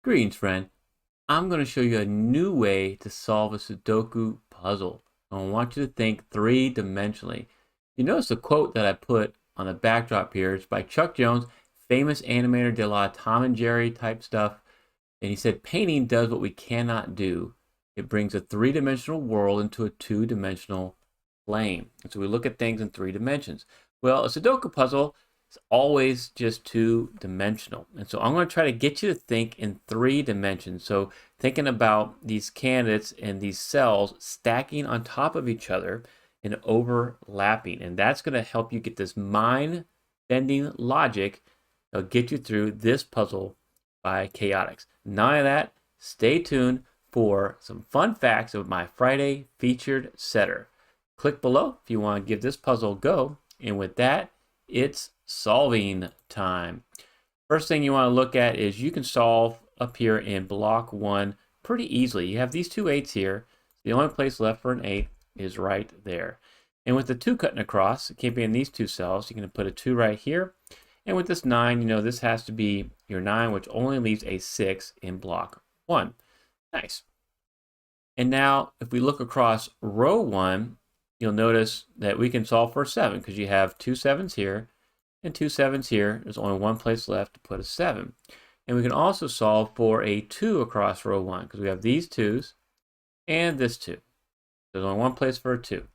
Greetings, friend. I'm going to show you a new way to solve a Sudoku puzzle. I want you to think three-dimensionally. You notice the quote that I put on the backdrop here is by Chuck Jones, famous animator, did a lot of Tom and Jerry type stuff. And he said, painting does what we cannot do. It brings a three-dimensional world into a two-dimensional plane. And so we look at things in three dimensions. Well, a Sudoku puzzle is always just two-dimensional. And so I'm going to try to get you to think in three dimensions. So thinking about these candidates and these cells stacking on top of each other and overlapping. And that's going to help you get this mind-bending logic that'll get you through this puzzle by Chaotix. Not only that, stay tuned for some fun facts of my Friday featured setter. Click below if you want to give this puzzle a go. And with that, it's solving time. First thing you want to look at is you can solve up here in block 1 pretty easily. You have these two 8s here. The only place left for an 8 is right there. And with the 2 cutting across, it can't be in these two cells. You're going to put a 2 right here. And with this 9, you know this has to be your 9, which only leaves a 6 in block 1. Nice. And now if we look across row 1, you'll notice that we can solve for a 7 because you have 2 7s here and 2 7s here. There's only one place left to put a 7. And we can also solve for a 2 across row 1 because we have these 2s and this 2. There's only one place for a 2.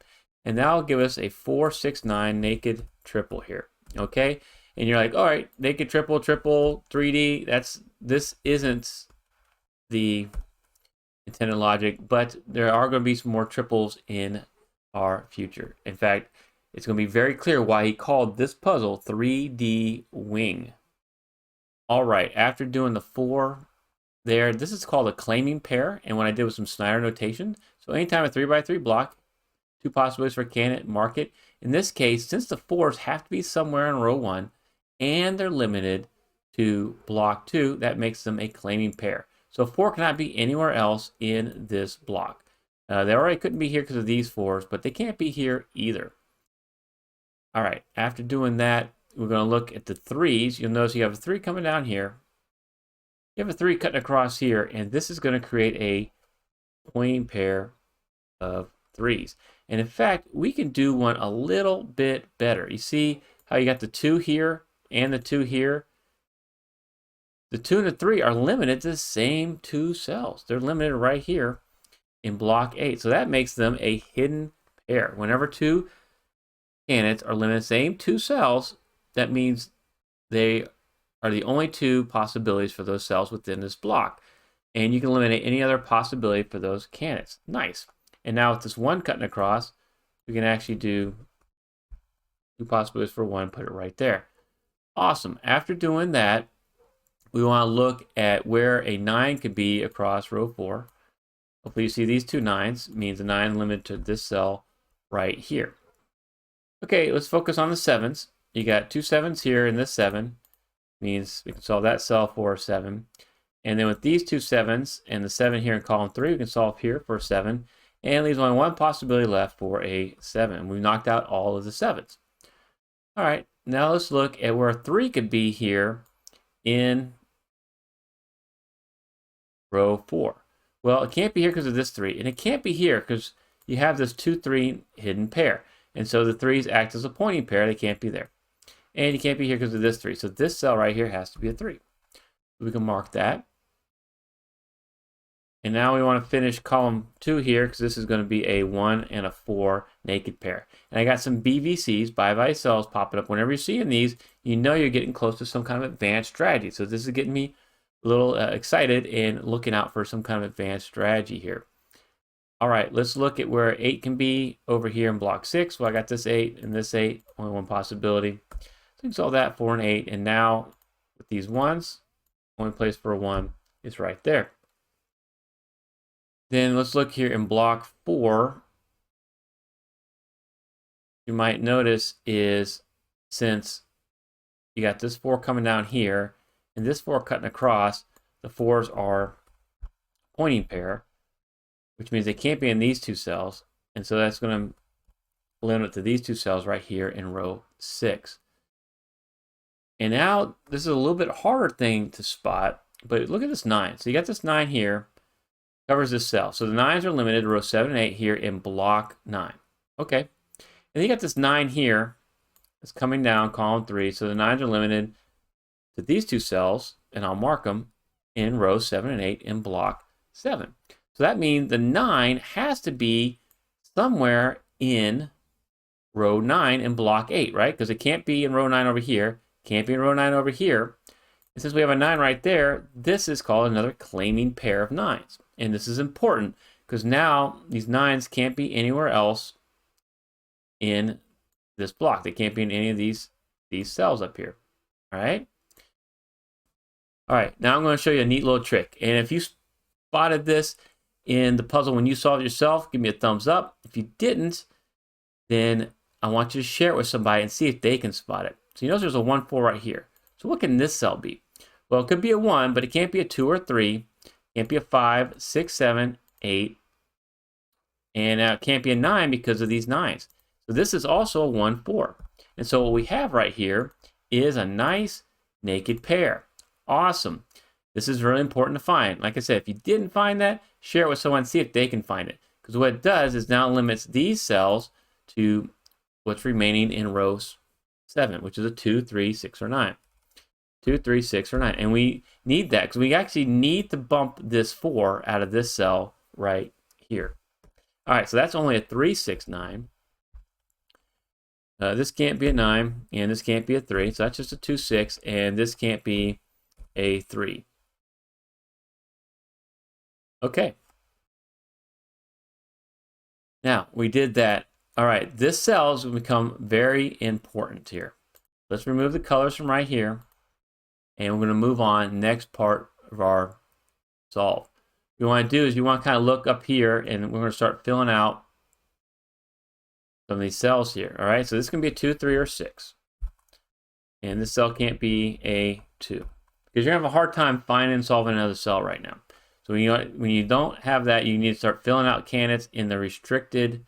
And that'll give us a 4 6 9 naked triple here. Okay? And you're like, all right, naked triple, triple, 3D. This isn't the intended logic, but there are going to be some more triples in our future. In fact, it's going to be very clear why he called this puzzle 3D Wing. All right, after doing the 4 there, this is called a claiming pair, and what I did was some Snyder notation. So anytime a 3x3 block, 2 possibilities for a candidate, mark it. In this case, since the 4s have to be somewhere in row 1, and they're limited to block 2, that makes them a claiming pair. So 4 cannot be anywhere else in this block. They already couldn't be here because of these 4s, but they can't be here either. All right, after doing that, we're going to look at the 3s. You'll notice you have a 3 coming down here. You have a 3 cutting across here, and this is going to create a pointing pair of 3s. And in fact, we can do one a little bit better. You see how you got the 2 here and the 2 here? The 2 and the 3 are limited to the same 2 cells. They're limited right here in block 8. So that makes them a hidden pair. Whenever 2 candidates are limited to the same 2 cells, that means they are the only 2 possibilities for those cells within this block. And you can eliminate any other possibility for those candidates. Nice. And now with this 1 cutting across, we can actually do 2 possibilities for 1, put it right there. Awesome. After doing that, we want to look at where a 9 could be across row 4. Hopefully you see these 2 9s, means a 9 limited to this cell right here. Okay, let's focus on the 7s. You got 2 7s here and this 7, means we can solve that cell for a 7. And then with these 2 7s and the 7 here in column 3, we can solve here for a 7. And it leaves only one possibility left for a 7. We've knocked out all of the 7s. All right, now let's look at where a 3 could be here in row 4. Well, it can't be here because of this 3, and it can't be here because you have this 2 3 hidden pair. And so the 3s act as a pointing pair. They can't be there. And you can't be here because of this 3. So this cell right here has to be a 3. We can mark that. And now we want to finish column 2 here because this is going to be a 1 and a 4 naked pair. And I got some BVCs, bye-bye cells, popping up. Whenever you're seeing these, you know you're getting close to some kind of advanced strategy. So this is getting me a little excited and looking out for some kind of advanced strategy here. All right, let's look at where 8 can be over here in block 6. Well, I got this 8 and this 8, only one possibility. So we can solve that for an 8. And now with these 1s, only place for a 1 is right there. Then let's look here in block 4. You might notice is since you got this 4 coming down here and this 4 cutting across, the 4s are pointing pair, which means they can't be in these 2 cells. And so that's going to limit to these 2 cells right here in row 6. And now this is a little bit harder thing to spot But look at this 9. So you got this 9 here, covers this cell. So the 9s are limited to row 7 and 8 here in block 9. Okay. And then you got this 9 here that's coming down, column 3. So the 9s are limited to these two cells, and I'll mark them in row 7 and 8 in block 7. So that means the 9 has to be somewhere in row 9 in block 8, right? Because it can't be in row 9 over here, can't be in row 9 over here. And since we have a 9 right there, this is called another claiming pair of 9s. And this is important because now these 9s can't be anywhere else in this block. They can't be in any of these cells up here. All right? All right, now I'm going to show you a neat little trick. And if you spotted this in the puzzle when you solved it yourself, give me a thumbs up. If you didn't, then I want you to share it with somebody and see if they can spot it. So you notice there's a 1, 4 right here. So what can this cell be? Well, it could be a 1, but it can't be a 2 or 3. It can't be a 5, 6, 7, 8. And it can't be a 9 because of these 9s. So this is also a 1, 4. And so what we have right here is a nice naked pair. Awesome. This is really important to find. Like I said, if you didn't find that, share it with someone and see if they can find it. Because what it does is now limits these cells to what's remaining in row 7, which is a 2, 3, 6, or 9. 2, 3, 6, or 9. And we need that because we actually need to bump this 4 out of this cell right here. All right, so that's only a 3, 6, 9. This can't be a 9, and this can't be a 3. So that's just a 2, 6, and this can't be a 3. Okay. Now, we did that. All right, this cell is going to become very important here. Let's remove the colors from right here, and we're going to move on next part of our solve. What you want to do is you want to kind of look up here, and we're going to start filling out some of these cells here. All right, so this can be a 2, 3, or 6. And this cell can't be a 2. Because you're going to have a hard time finding and solving another cell right now. So when you don't have that, you need to start filling out candidates in the restricted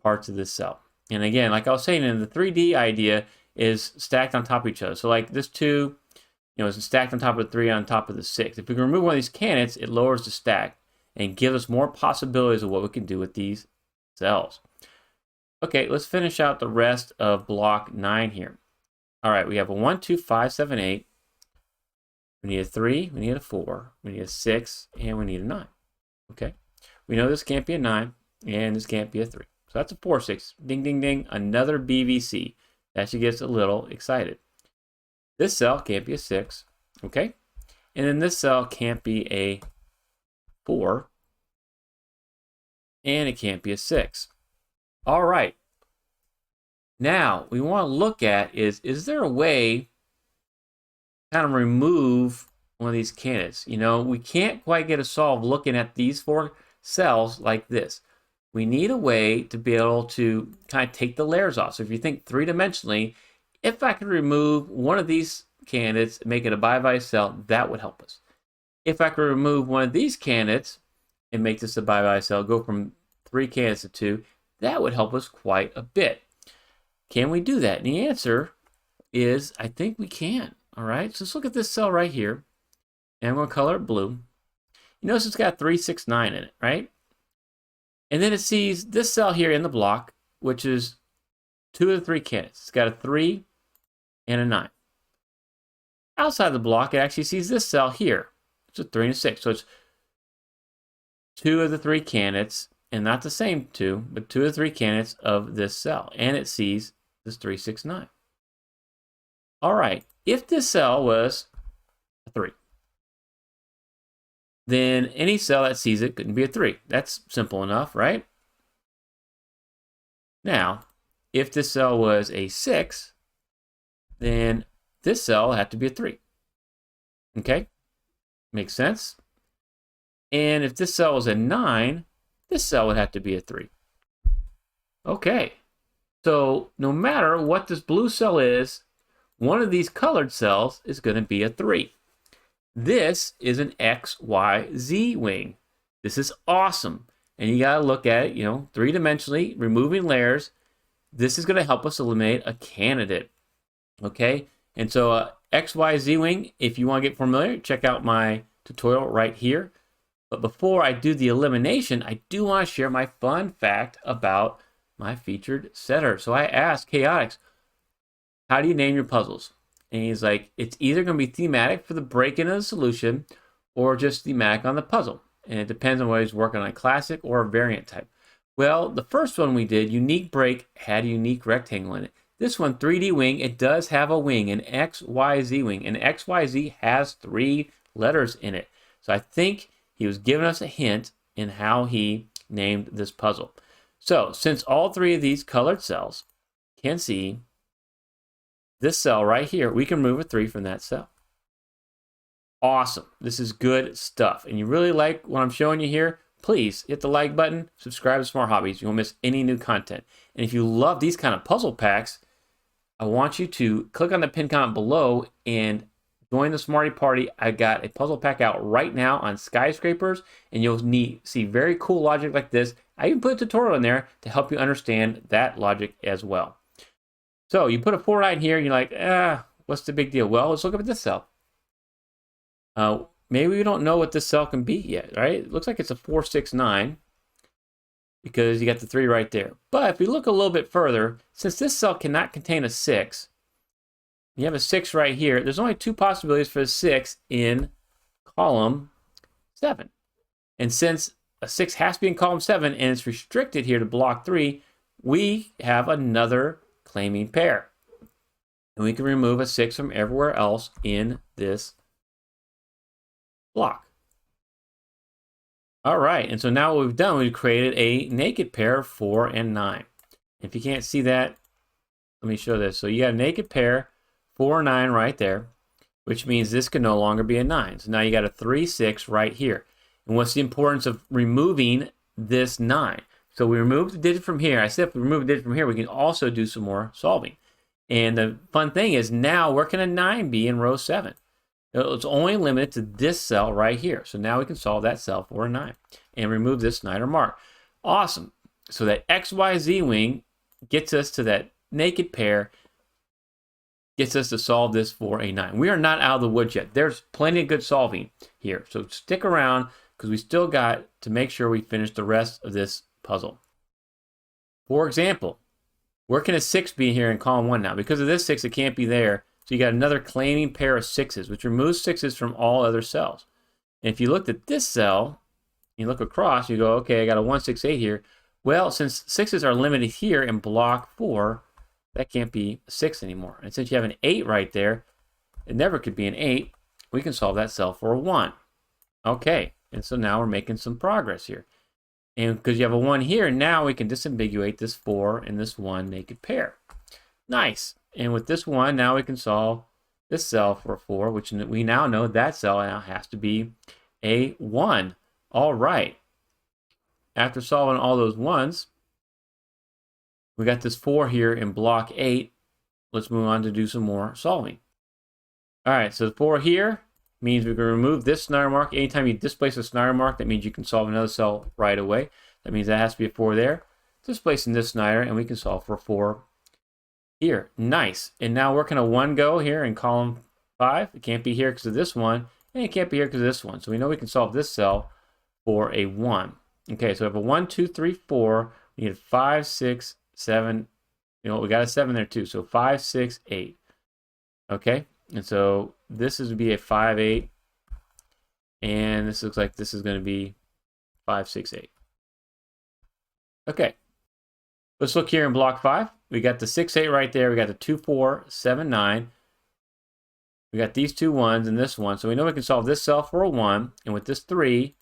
parts of this cell. And again, like I was saying, in the 3D idea is stacked on top of each other. So like this 2, is stacked on top of the 3 on top of the 6. If we can remove one of these candidates, it lowers the stack and gives us more possibilities of what we can do with these cells. Okay, let's finish out the rest of block 9 here. All right, we have a 1, 2, 5, 7, 8. We need a 3, we need a 4, we need a 6, and we need a 9. Okay, we know this can't be a 9, and this can't be a 3. So that's a 4, 6. Ding, ding, ding. Another BVC. That should get us a little excited. This cell can't be a 6. Okay, and then this cell can't be a 4, and it can't be a 6. All right. Now, we want to look at is there a way kind of remove one of these candidates? We can't quite get a solve looking at these 4 cells like this. We need a way to be able to kind of take the layers off. So if you think 3-dimensionally, if I could remove one of these candidates, make it a by cell, that would help us. If I could remove one of these candidates and make this a by cell, go from 3 candidates to 2, that would help us quite a bit. Can we do that? And the answer is, I think we can. All right, so let's look at this cell right here. And I'm going to color it blue. You notice it's got 3, 6, 9 in it, right? And then it sees this cell here in the block, which is 2 of the 3 candidates. It's got a 3 and a 9. Outside the block, it actually sees this cell here. It's a 3 and a 6. So it's 2 of the 3 candidates, and not the same 2, but 2 of the 3 candidates of this cell. And it sees this 3, 6, 9. All right, if this cell was a 3, then any cell that sees it couldn't be a 3. That's simple enough, right? Now, if this cell was a 6, then this cell had to be a 3. Okay? Makes sense? And if this cell was a 9, this cell would have to be a 3. Okay. So no matter what this blue cell is, one of these colored cells is going to be a 3. This is an XYZ-Wing. This is awesome. And you got to look at it, 3-dimensionally, removing layers. This is going to help us eliminate a candidate. Okay? And so XYZ-Wing, if you want to get familiar, check out my tutorial right here. But before I do the elimination, I do want to share my fun fact about my featured setter. So I asked Chaotix, how do you name your puzzles? And he's like, it's either going to be thematic for the break-in of the solution or just thematic on the puzzle. And it depends on whether he's working on a classic or a variant type. Well, the first one we did, unique break, had a unique rectangle in it. This one, 3D wing, it does have a wing, an XYZ wing. And XYZ has 3 letters in it. So I think he was giving us a hint in how he named this puzzle. So since all 3 of these colored cells can see this cell right here, we can remove a 3 from that cell. Awesome. This is good stuff. And you really like what I'm showing you here? Please hit the like button, subscribe to Smart Hobbies. You won't miss any new content. And if you love these kind of puzzle packs, I want you to click on the pinned comment below and join the Smarty Party. I got a puzzle pack out right now on skyscrapers, and you'll see very cool logic like this. I even put a tutorial in there to help you understand that logic as well. So you put a 4-9 here, and you're like, what's the big deal? Well, let's look up at this cell. Maybe we don't know what this cell can be yet, right? It looks like it's a 469 because you got the 3 right there. But if we look a little bit further, since this cell cannot contain a 6, you have a 6 right here. There's only 2 possibilities for a 6 in column 7. And since a 6 has to be in column 7 and it's restricted here to block 3, we have another claiming pair. And we can remove a 6 from everywhere else in this block. All right, and so now what we've done, we've created a naked pair of 4 and 9. If you can't see that, let me show this. So you got a naked pair, 4 and 9 right there, which means this can no longer be a 9. So now you got a 3, 6 right here. And what's the importance of removing this 9? So we remove the digit from here. I said if we remove a digit from here, we can also do some more solving. And the fun thing is now where can a 9 be in row 7? It's only limited to this cell right here. So now we can solve that cell for a 9 and remove this Snyder mark. Awesome. So that XYZ wing gets us to that naked pair, gets us to solve this for a 9. We are not out of the woods yet. There's plenty of good solving here. So stick around because we still got to make sure we finish the rest of this puzzle. For example, where can a 6 be here in column 1 now? Because of this 6, it can't be there. So you got another claiming pair of 6s, which removes 6s from all other cells. And if you looked at this cell, you look across, you go, okay, I got a 1, 6, 8 here. Well, since 6s are limited here in block 4, that can't be a 6 anymore. And since you have an 8 right there, it never could be an 8. We can solve that cell for a 1. Okay, and so now we're making some progress here. And because you have a 1 here, now we can disambiguate this 4 and this 1 naked pair. Nice. And with this 1, now we can solve this cell for a 4, which we now know that cell now has to be a 1. All right. After solving all those 1s, we got this 4 here in block 8. Let's move on to do some more solving. All right, so the 4 here means we can remove this Snyder mark. Anytime you displace a Snyder mark, that means you can solve another cell right away. That means that has to be a 4 there. Displacing this Snyder, and we can solve for a 4 here. Nice. And now where can a 1 go here in column 5? It can't be here because of this one, and it can't be here because of this one. So we know we can solve this cell for a 1. Okay, so we have a 1, 2, 3, 4. We need a 5, 6, 7. You know, we got a 7 there too. So 5, 6, 8. Okay, and so this is to be a 5, 8. And this looks like this is going to be 5, 6, 8. Okay, let's look here in block 5. We got the 6, 8 right there. We got the 2, 4, 7, 9. We got these 2 1s and this 1. So we know we can solve this cell for a 1. And with this 3,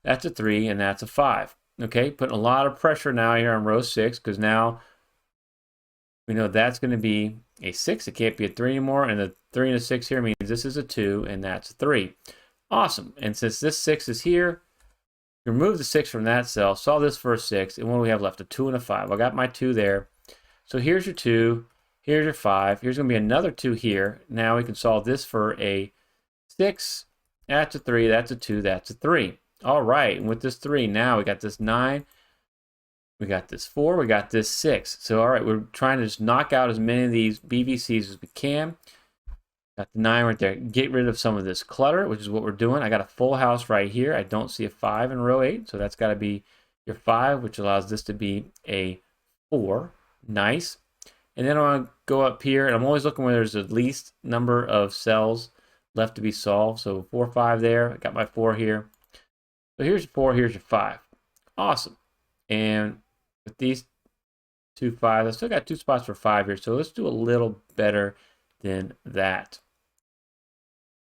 that's a 3 and that's a 5. Okay, putting a lot of pressure now here on row 6 because now we know that's going to be a 6. It can't be a 3 anymore. And the 3 and a 6 here means this is a 2 and that's a 3. Awesome. And since this 6 is here, remove the 6 from that cell, solve this for a 6, and what do we have left? A 2 and a 5. I got my 2 there. So here's your 2, here's your 5, here's going to be another 2 here. Now we can solve this for a 6, that's a 3, that's a 2, that's a 3. All right, and with this 3, now we got this 9, we got this 4, we got this 6. So all right, we're trying to just knock out as many of these BVCs as we can. Got the 9 right there. Get rid of some of this clutter, which is what we're doing. I got a full house right here. I don't see a 5 in row 8, so that's got to be your 5, which allows this to be a 4. Nice. And then I want to go up here, and I'm always looking where there's the least number of cells left to be solved. So 4, 5 there. I got my 4 here. So here's your 4, here's your 5. Awesome. And with these 2 5s, I still got 2 spots for 5 here. So let's do a little better than that.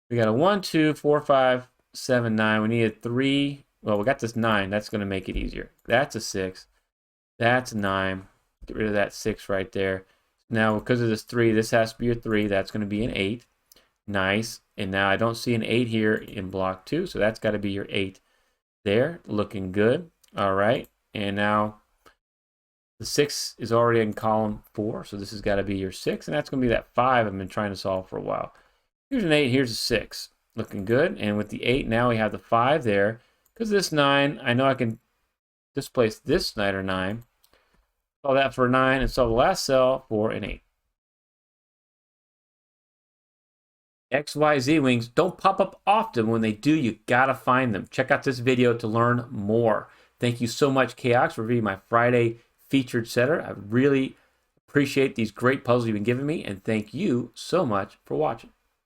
We got a 1, 2, 4, 5, 7, 9. We need a 3. Well, we got this 9. That's going to make it easier. That's a 6. That's a 9. Get rid of that 6 right there. Now, because of this 3, this has to be your 3. That's going to be an 8. Nice. And now I don't see an 8 here in block 2, so that's got to be your 8 there. Looking good. All right. And now the 6 is already in column 4, so this has got to be your 6, and that's going to be that 5 I've been trying to solve for a while. Here's an 8, here's a 6. Looking good. And with the 8, now we have the 5 there. Because this 9, I know I can displace this Snyder 9. Solve that for a 9 and solve the last cell for an 8. XYZ-Wings don't pop up often. When they do, you gotta find them. Check out this video to learn more. Thank you so much, Chaotix, for being my Friday featured setter. I really appreciate these great puzzles you've been giving me, and thank you so much for watching.